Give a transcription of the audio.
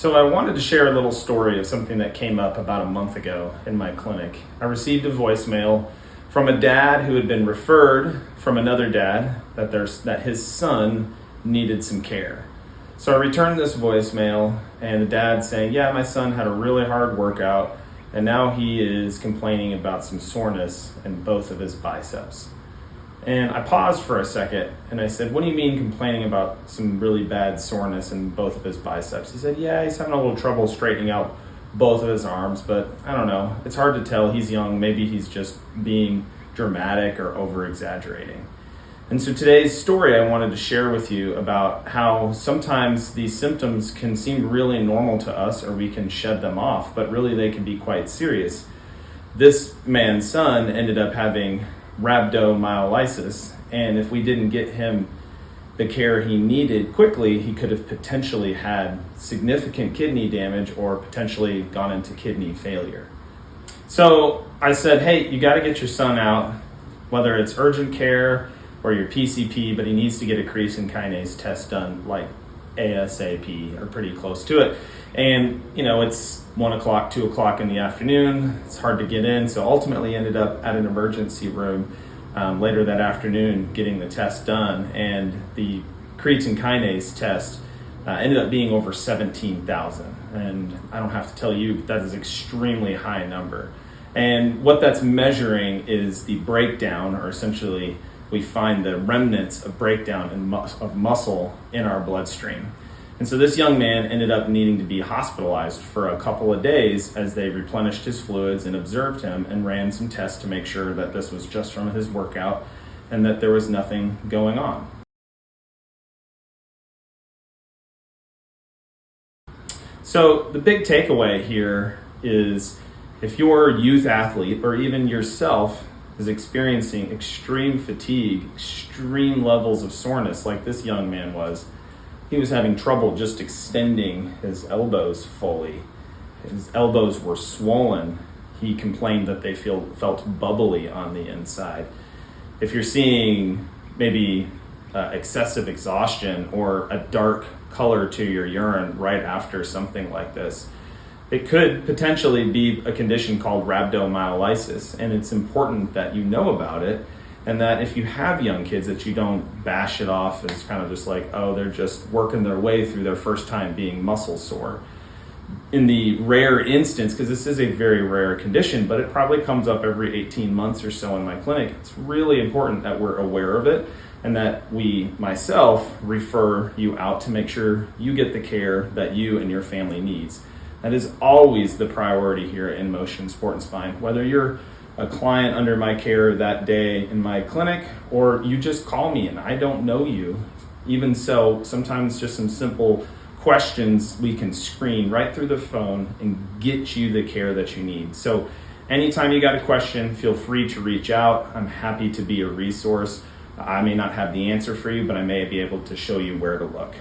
So I wanted to share a little story of something that came up about a month ago in my clinic. I received a voicemail from a dad who had been referred from another dad that his son needed some care. So I returned this voicemail, and the dad saying, yeah, my son had a really hard workout and now he is complaining about some soreness in both of his biceps. And I paused for a second and I said, what do you mean complaining about some really bad soreness in both of his biceps? He said, yeah, he's having a little trouble straightening out both of his arms, but I don't know. It's hard to tell. He's young. Maybe he's just being dramatic or over exaggerating. And so today's story I wanted to share with you about how sometimes these symptoms can seem really normal to us, or we can shed them off, but really they can be quite serious. This man's son ended up having rhabdomyolysis, and if we didn't get him the care he needed quickly, he could have potentially had significant kidney damage or potentially gone into kidney failure. So I said, hey, you got to get your son out, whether it's urgent care or your PCP, but he needs to get a creatine kinase test done like ASAP or pretty close to it. And it's 1 o'clock, 2 o'clock in the afternoon. It's hard to get in. So ultimately ended up at an emergency room later that afternoon getting the test done. And the creatine kinase test ended up being over 17,000. And I don't have to tell you, that is an extremely high number. And what that's measuring is the breakdown, or essentially we find the remnants of breakdown of muscle in our bloodstream. And so this young man ended up needing to be hospitalized for a couple of days as they replenished his fluids and observed him and ran some tests to make sure that this was just from his workout and that there was nothing going on. So the big takeaway here is, if you're a youth athlete or even yourself is experiencing extreme fatigue, extreme levels of soreness like this young man was, he was having trouble just extending his elbows fully. His elbows were swollen. He complained that they felt bubbly on the inside. If you're seeing maybe excessive exhaustion or a dark color to your urine right after something like this, it could potentially be a condition called rhabdomyolysis, and it's important that you know about it, and that if you have young kids, that you don't bash it off as kind of just like, oh, they're just working their way through their first time being muscle sore. In the rare instance, because this is a very rare condition, but it probably comes up every 18 months or so in my clinic, it's really important that we're aware of it and that we, myself, refer you out to make sure you get the care that you and your family needs. That is always the priority here in Motion Sport and Spine. Whether you're a client under my care that day in my clinic, or you just call me and I don't know you, even so, sometimes just some simple questions we can screen right through the phone and get you the care that you need. So anytime you got a question, feel free to reach out. I'm happy to be a resource. I may not have the answer for you, but I may be able to show you where to look.